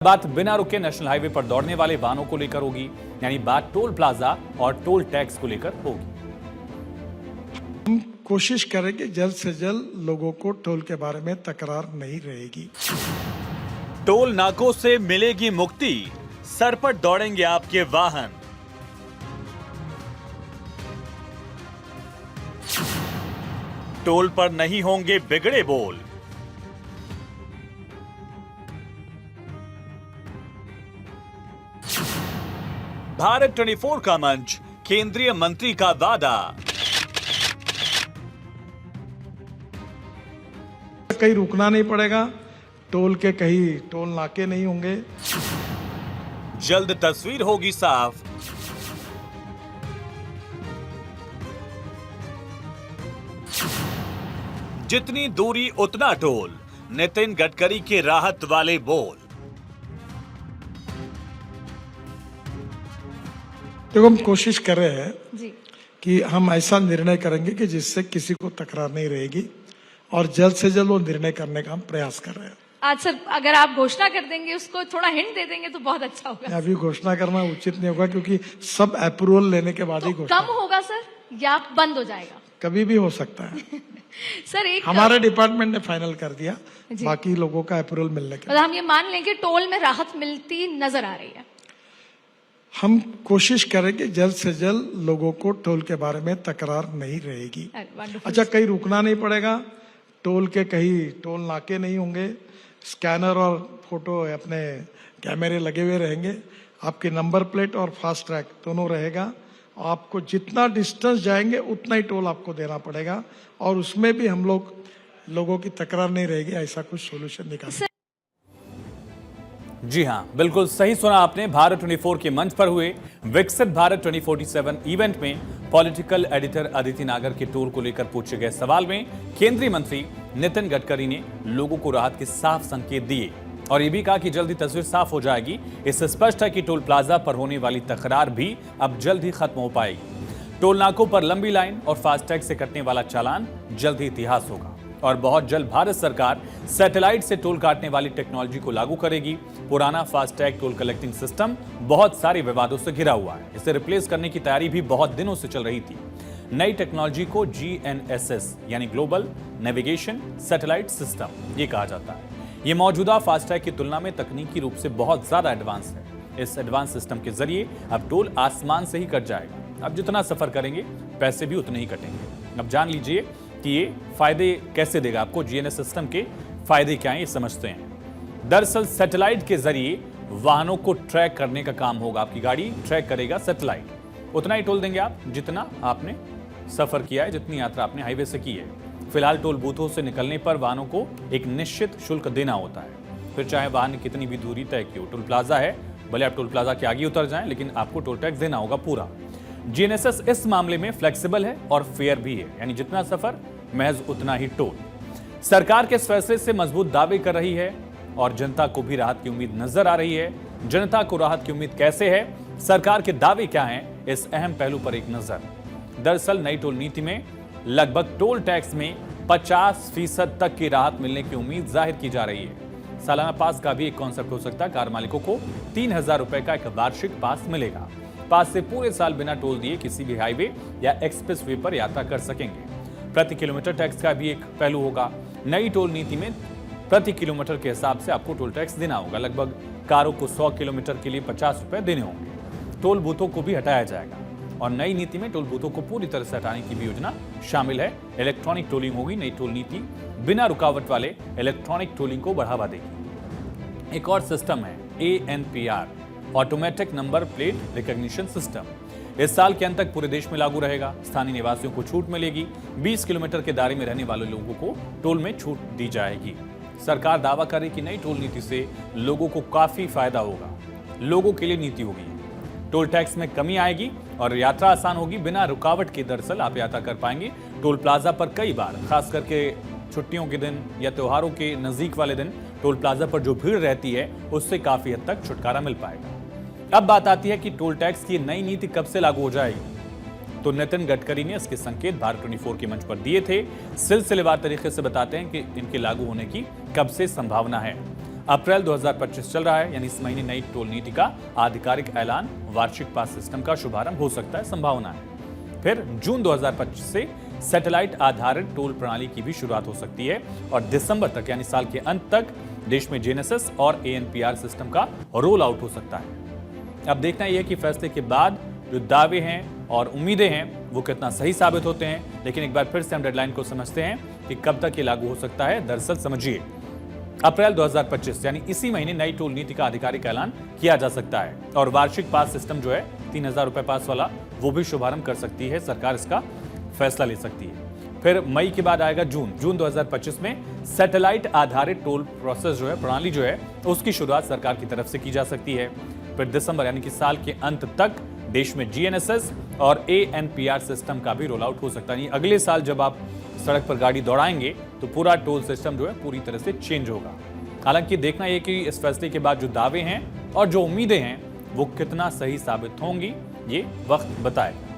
बात बिना रुके नेशनल हाईवे पर दौड़ने वाले वाहनों को लेकर होगी, यानी बात टोल प्लाजा और टोल टैक्स को लेकर होगी। हम कोशिश करेंगे जल्द से जल्द लोगों को टोल के बारे में तकरार नहीं रहेगी। टोल नाकों से मिलेगी मुक्ति, सर पर दौड़ेंगे आपके वाहन। टोल पर नहीं होंगे बिगड़े बोल। भारत 24 का मंच, केंद्रीय मंत्री का वादा। कहीं रुकना नहीं पड़ेगा, टोल के कहीं टोल नाके नहीं होंगे। जल्द तस्वीर होगी साफ। जितनी दूरी उतना टोल, नितिन गडकरी के राहत वाले बोल। देखो, हम कोशिश कर रहे हैं जी कि हम ऐसा निर्णय करेंगे कि जिससे किसी को तकरार नहीं रहेगी और जल्द से जल्द वो निर्णय करने का हम प्रयास कर रहे हैं। आज सर अगर आप घोषणा कर देंगे, उसको थोड़ा हिंट दे देंगे तो बहुत अच्छा होगा। अभी घोषणा करना उचित नहीं होगा क्योंकि सब अप्रूवल लेने के बाद ही तो घोषणा। कम होगा सर या बंद हो जाएगा? कभी भी हो सकता है। सर एक हमारे डिपार्टमेंट ने फाइनल कर दिया, जी। बाकी लोगों का अप्रूवल मिलने के मतलब हम ये मान लें कि टोल में राहत मिलती नजर आ रही है। हम कोशिश करेंगे जल्द से जल्द लोगों को टोल के बारे में तकरार नहीं रहेगी। Wonderful. अच्छा, कहीं रुकना नहीं पड़ेगा, टोल के कहीं टोल नाके नहीं होंगे, स्कैनर और फोटो अपने कैमरे लगे हुए रहेंगे, आपके नंबर प्लेट और फास्ट ट्रैक दोनों रहेगा। आपको जितना डिस्टेंस जाएंगे उतना ही टोल आपको देना पड़ेगा और उसमें भी हम लोगों की तकरार नहीं रहेगी। ऐसा कुछ सोल्यूशन निकाल। जी हां, बिल्कुल सही सुना आपने। भारत 24 के मंच पर हुए विकसित भारत 2047 इवेंट में पॉलिटिकल एडिटर अदिति नागर के टोल को लेकर पूछे गए सवाल में केंद्रीय मंत्री नितिन गडकरी ने लोगों को राहत के साफ संकेत दिए और यह भी कहा कि जल्दी तस्वीर साफ हो जाएगी। इससे स्पष्ट है कि टोल प्लाजा पर होने वाली तकरार भी अब जल्द ही खत्म हो पाएगी। टोल नाकों पर लंबी लाइन और फास्टैग से कटने वाला चालान जल्द ही इतिहास होगा और बहुत जल्द भारत सरकार सैटेलाइट से टोल काटने वाली टेक्नोलॉजी को लागू करेगी। पुराना फास्टैग टोल कलेक्टिंग सिस्टम बहुत सारे विवादों से घिरा हुआ है। इसे रिप्लेस करने की तैयारी भी बहुत दिनों से चल रही थी। नई टेक्नोलॉजी को GNSS यानी ग्लोबल नेविगेशन सैटेलाइट सिस्टम ये कहा जाता है। ये मौजूदा फास्टैग की तुलना में तकनीकी रूप से बहुत ज्यादा एडवांस है। इस एडवांस सिस्टम के जरिए अब टोल आसमान से ही कट जाएगा। अब जितना सफर करेंगे पैसे भी उतने ही कटेंगे। अब जान लीजिए कि ये फायदे कैसे देगा आपको। GNSS सिस्टम के फायदे क्या हैं, ये समझते हैं। दरअसल सैटेलाइट के जरिए वाहनों को ट्रैक करने का काम होगा। आपकी गाड़ी ट्रैक करेगा सैटेलाइट। उतना ही टोल देंगे आप जितना आपने सफर किया है, जितनी यात्रा आपने हाईवे से की है। फिलहाल टोल बूथों से निकलने पर वाहनों को एक निश्चित शुल्क देना होता है, फिर चाहे वाहन कितनी भी दूरी तय की हो। टोल प्लाजा है, भले आप टोल प्लाजा के आगे उतर जाएं, लेकिन आपको टोल टैक्स देना होगा पूरा। GNSS इस मामले में फ्लेक्सिबल है और फेयर भी है, यानी जितना सफर महज उतना ही टोल। सरकार के इस फैसले से मजबूत दावे कर रही है और जनता को भी राहत की उम्मीद नजर आ रही है। जनता को राहत की उम्मीद कैसे है, सरकार के दावे क्या हैं, इस अहम पहलू पर एक नजर। दरअसल नई टोल नीति में लगभग टोल टैक्स में 50% तक की राहत मिलने की उम्मीद जाहिर की जा रही है। सालाना पास का भी एक कॉन्सेप्ट हो सकता है। कार मालिकों को 3000 रुपए का एक वार्षिक पास मिलेगा। पास से पूरे साल बिना टोल दिए किसी भी हाईवे या एक्सप्रेस वे पर यात्रा कर सकेंगे। प्रति किलोमीटर टैक्स का भी एक पहलू होगा। नई टोल नीति में प्रति किलोमीटर के हिसाब से आपको टोल टैक्स देना होगा। लगभग कारों को 100 किलोमीटर के लिए 50 रुपए देने होंगे। टोल बूथों को भी हटाया जाएगा और नई नीति में टोल बूथों को पूरी तरह से हटाने की भी योजना शामिल है। इलेक्ट्रॉनिक टोलिंग होगी। नई टोल नीति बिना रुकावट वाले इलेक्ट्रॉनिक टोलिंग को बढ़ावा देगी। एक और सिस्टम है ANPR, automatic number plate recognition system. इस साल के अंत तक पूरे देश में लागू रहेगा। स्थानीय निवासियों को छूट मिलेगी। 20 किलोमीटर के दायरे में रहने वाले लोगों को टोल में छूट दी जाएगी। सरकार दावा करे कि नई टोल नीति से लोगों को काफी फायदा होगा। लोगों के लिए नीति होगी, टोल टैक्स में कमी आएगी और यात्रा आसान होगी। बिना रुकावट के दरअसल आप यात्रा कर पाएंगे। टोल प्लाजा पर कई बार, खास करके छुट्टियों के दिन या त्योहारों के नजदीक वाले दिन, टोल प्लाजा पर जो भीड़ रहती है उससे काफी हद तक छुटकारा मिल पाएगा। अब बात आती है कि टोल टैक्स की नई नीति कब से लागू हो जाएगी। तो नितिन गडकरी ने इसके संकेत भारत 24 के मंच पर दिए थे। सिलसिलेवार तरीके से बताते हैं कि इनके लागू होने की कब से संभावना है। अप्रैल 2025 चल रहा है, यानी इस महीने नई टोल नीति का आधिकारिक ऐलान, वार्षिक पास सिस्टम का शुभारंभ हो सकता है, संभावना है। फिर जून 2025 से सैटेलाइट आधारित टोल प्रणाली की भी शुरुआत हो सकती है और दिसंबर तक यानी साल के अंत तक देश में जीएनएसएस और एएनपीआर सिस्टम का रोल आउट हो सकता है। अब देखना यह है कि फैसले के बाद जो दावे हैं और उम्मीदें हैं वो कितना सही साबित होते हैं। लेकिन एक बार फिर से हम डेडलाइन को समझते हैं कि कब तक ये लागू हो सकता है। दरअसल समझिए, अप्रैल 2025 यानी इसी महीने नई टोल नीति का आधिकारिक ऐलान किया जा सकता है और वार्षिक पास सिस्टम जो है 3000 रुपए पास वाला वो भी शुभारंभ कर सकती है, सरकार इसका फैसला ले सकती है। फिर मई के बाद आएगा जून 2025 में सैटेलाइट आधारित टोल प्रोसेस जो है, प्रणाली जो है, उसकी शुरुआत सरकार की तरफ से की जा सकती है। फिर दिसंबर यानी कि साल के अंत तक देश में जीएनएसएस और एएनपीआर सिस्टम का भी रोल आउट हो सकता है। अगले साल जब आप सड़क पर गाड़ी दौड़ाएंगे तो पूरा टोल सिस्टम जो है पूरी तरह से चेंज होगा। हालांकि देखना यह कि इस फैसले के बाद जो दावे हैं और जो उम्मीदें हैं वो कितना सही साबित होंगी, ये वक्त बताएगा।